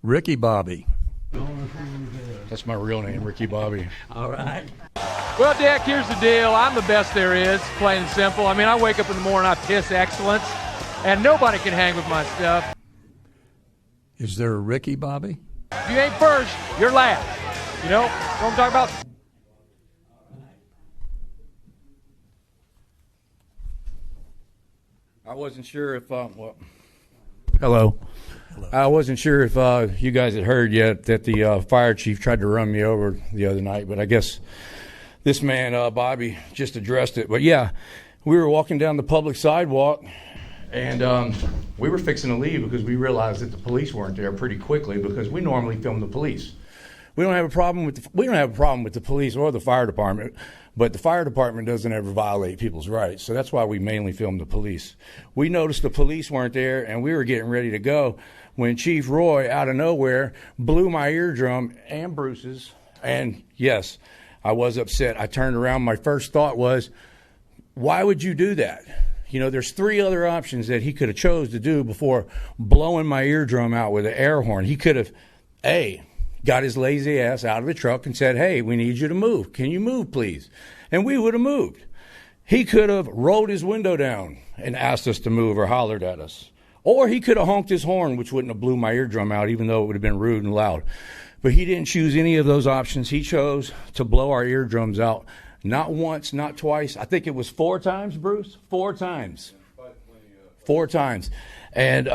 Ricky Bobby. That's my real name, Ricky Bobby. All right. Well, Dick, here's the deal. I'm the best there is, plain and simple. I mean, I wake up in the morning, I piss excellence, and nobody can hang with my stuff. Is there a Ricky Bobby? If you ain't first, you're last. You know what I'm talking about? I wasn't sure if, Hello. I wasn't sure if you guys had heard yet that the fire chief tried to run me over the other night, but I guess this man, Bobby, just addressed it. But yeah, we were walking down the public sidewalk, and we were fixing to leave because we realized that the police weren't there pretty quickly because we normally film the police. We don't have a problem with the police or the fire department, but the fire department doesn't ever violate people's rights. So that's why we mainly film the police. We noticed the police weren't there, and we were getting ready to go when Chief Roy, out of nowhere, blew my eardrum and Bruce's. And yes, I was upset. I turned around. My first thought was, why would you do that? You know, there's three other options that he could have chose to do before blowing my eardrum out with an air horn. He could have, A, got his lazy ass out of the truck and said, hey, we need you to move. Can you move, please? And we would have moved. He could have rolled his window down and asked us to move or hollered at us. Or he could have honked his horn, which wouldn't have blew my eardrum out, even though it would have been rude and loud. But he didn't choose any of those options. He chose to blow our eardrums out. Not once, not twice. I think it was 4 times, Bruce? 4 times. 4 times. And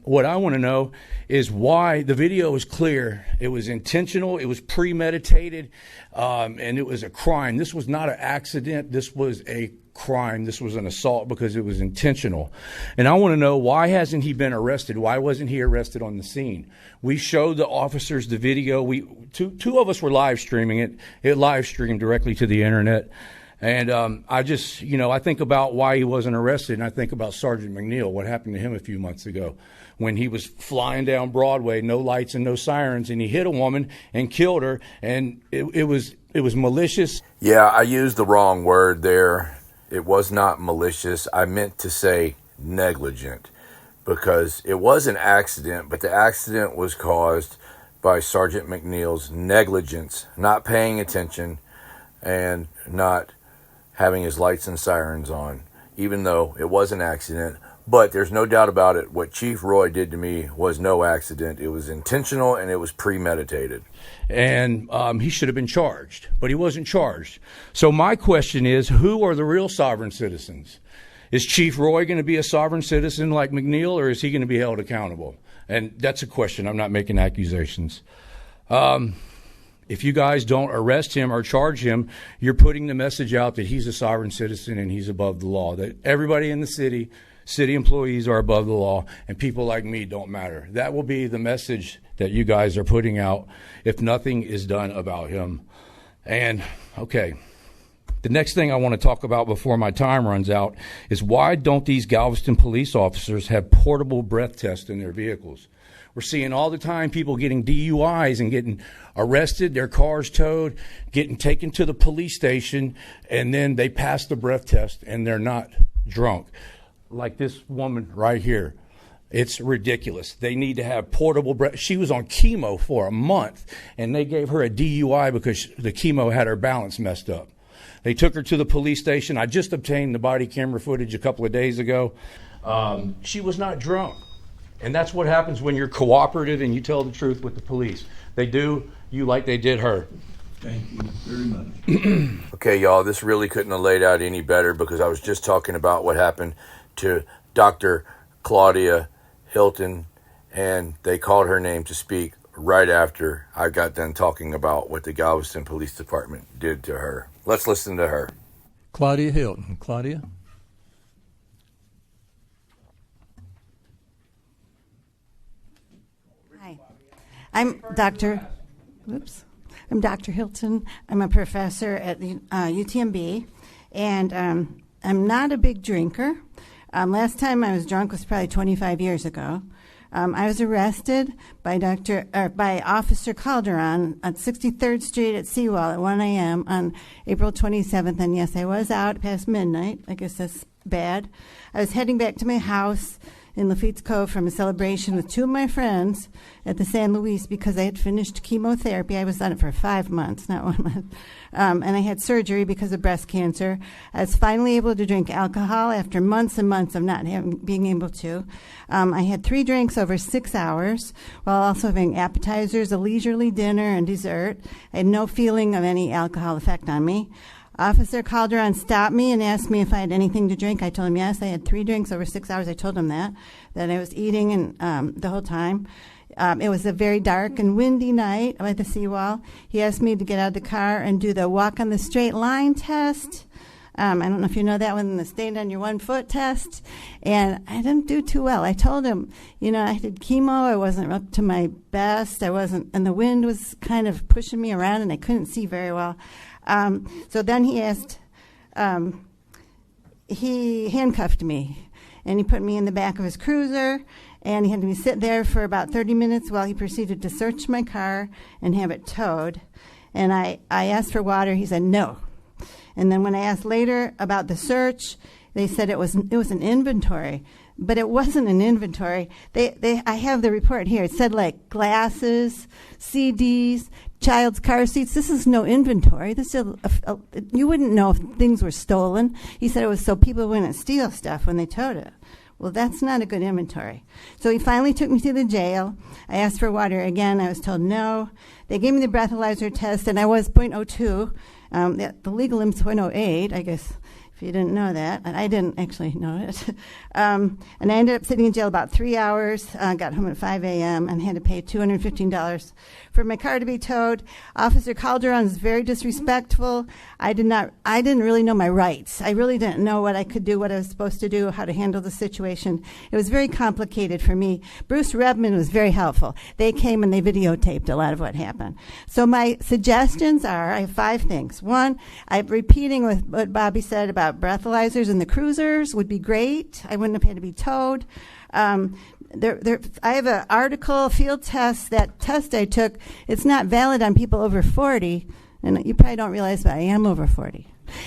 what I want to know is why. The video is clear. It was intentional. It was premeditated. And it was a crime. This was not an accident. This was a crime. This was an assault because it was intentional. And I want to know, why hasn't he been arrested? Why wasn't he arrested on the scene? We showed the officers the video. Two of us were live streaming it. It live streamed directly to the internet. And I just, I think about why he wasn't arrested, and I think about Sergeant McNeil, what happened to him a few months ago when he was flying down Broadway, no lights and no sirens, and he hit a woman and killed her, and it was malicious. Yeah, I used the wrong word there. It was not malicious. I meant to say negligent, because it was an accident, but the accident was caused by Sergeant McNeil's negligence, not paying attention and not having his lights and sirens on, even though it was an accident. But there's no doubt about it, what Chief Roy did to me was no accident. It was intentional and it was premeditated. And he should have been charged, but he wasn't charged. So my question is, who are the real sovereign citizens? Is Chief Roy going to be a sovereign citizen like McNeil, or is he going to be held accountable? And that's a question. I'm not making accusations. If you guys don't arrest him or charge him, you're putting the message out that he's a sovereign citizen and he's above the law, that everybody in the city employees are above the law, and people like me don't matter. That will be the message that you guys are putting out if nothing is done about him. And, okay, the next thing I want to talk about before my time runs out is, why don't these Galveston police officers have portable breath tests in their vehicles? We're seeing all the time people getting DUIs and getting arrested, their cars towed, getting taken to the police station, and then they pass the breath test and they're not drunk. Like this woman right here. It's ridiculous. They need to have portable breath. She was on chemo for a month, and they gave her a DUI because the chemo had her balance messed up. They took her to the police station. I just obtained the body camera footage a couple of days ago. She was not drunk. And that's what happens when you're cooperative and you tell the truth with the police. They do you like they did her. Thank you very much. Okay, y'all, this really couldn't have laid out any better, because I was just talking about what happened to Dr. Claudia Hilton, and they called her name to speak right after I got done talking about what the Galveston Police Department did to her. Let's listen to her. Claudia Hilton. Claudia? Hi. I'm Dr. Hilton. I'm a professor at the UTMB, and I'm not a big drinker. Last time I was drunk was probably 25 years ago. I was arrested by Officer Calderon at 63rd Street at Seawall at 1 a.m. on April 27th, and yes, I was out past midnight. I guess that's bad. I was heading back to my house in Lafitte's Cove from a celebration with two of my friends at the San Luis because I had finished chemotherapy. I was on it for 5 months, not 1 month. And I had surgery because of breast cancer. I was finally able to drink alcohol after months and months of not being able to. I had 3 drinks over 6 hours while also having appetizers, a leisurely dinner, and dessert. I had no feeling of any alcohol effect on me. Officer Calderon stopped me and asked me if I had anything to drink. I told him yes. I had 3 drinks over 6 hours. I told him that I was eating and the whole time. It was a very dark and windy night at the seawall. He asked me to get out of the car and do the walk on the straight line test. I don't know if you know that one, the stand on your 1 foot test. And I didn't do too well. I told him, I did chemo. I wasn't up to my best. And the wind was kind of pushing me around and I couldn't see very well. So then he asked, he handcuffed me and he put me in the back of his cruiser and he had me sit there for about 30 minutes while he proceeded to search my car and have it towed. And I asked for water. He said no. And then when I asked later about the search, they said it was an inventory, but it wasn't an inventory. I have the report here. It said like glasses, CDs, child's car seats. This is no inventory. This is you wouldn't know if things were stolen. He said it was so people wouldn't steal stuff when they towed it. Well, that's not a good inventory. So he finally took me to the jail. I asked for water again. I was told no. They gave me the breathalyzer test, and I was .02. The legal limit's .08, I guess, if you didn't know that. And I didn't actually know it. And I ended up sitting in jail about 3 hours. Got home at 5 a.m. and had to pay $215 for my car to be towed. Officer Calderon was very disrespectful. I didn't really know my rights. I really didn't know what I could do, what I was supposed to do, how to handle the situation. It was very complicated for me. Bruce Rebman was very helpful. They came and they videotaped a lot of what happened. So my suggestions are, I have 5 things. 1, I'm repeating what Bobby said about breathalyzers in the cruisers would be great. I wouldn't have had to be towed. I have an article, field test. That test I took, it's not valid on people over 40, and you probably don't realize, but I am over 40.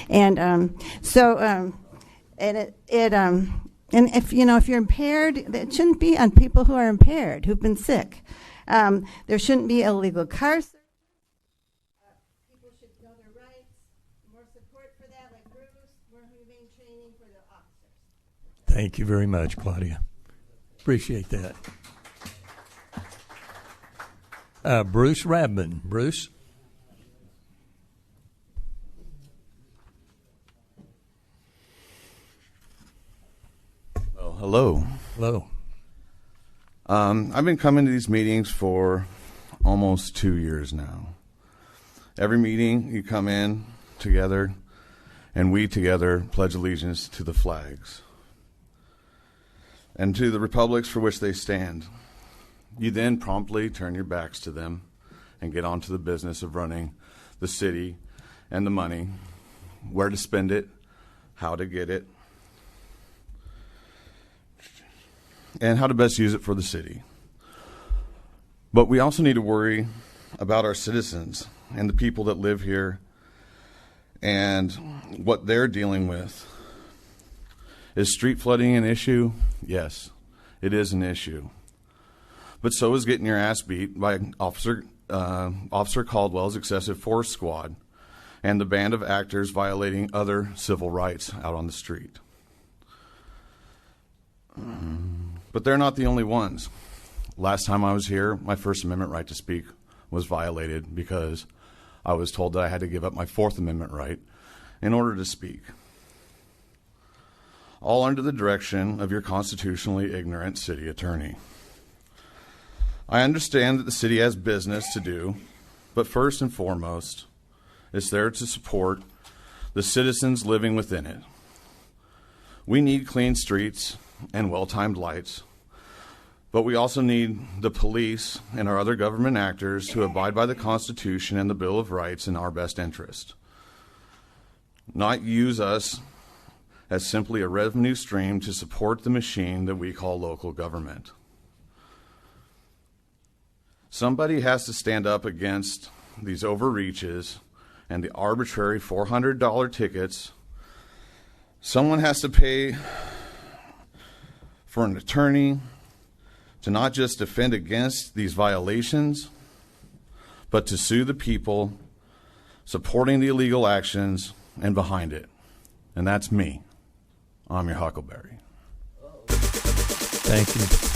And and if if you're impaired, it shouldn't be on people who are impaired, who've been sick. There shouldn't be illegal car searches. People should know their rights. More support for that, like Bruce. More humane training for the officers. Thank you very much, Claudia. Appreciate that. Bruce Rabman. Bruce? Well, hello. Hello. I've been coming to these meetings for almost 2 years now. Every meeting you come in together, and we together pledge allegiance to the flags and to the republics for which they stand. You then promptly turn your backs to them and get on to the business of running the city and the money, where to spend it, how to get it, and how to best use it for the city. But we also need to worry about our citizens and the people that live here and what they're dealing with. Is street flooding an issue? Yes, it is an issue. But so is getting your ass beat by Officer Caldwell's excessive force squad and the band of actors violating other civil rights out on the street. But they're not the only ones. Last time I was here, my First Amendment right to speak was violated because I was told that I had to give up my Fourth Amendment right in order to speak. All under the direction of your constitutionally ignorant city attorney. I understand that the city has business to do, but first and foremost, it's there to support the citizens living within it. We need clean streets and well-timed lights, but we also need the police and our other government actors to abide by the Constitution and the Bill of Rights in our best interest. Not use us as simply a revenue stream to support the machine that we call local government. Somebody has to stand up against these overreaches and the arbitrary $400 tickets. Someone has to pay for an attorney to not just defend against these violations, but to sue the people supporting the illegal actions and behind it. And that's me. I'm your Huckleberry. Thank you.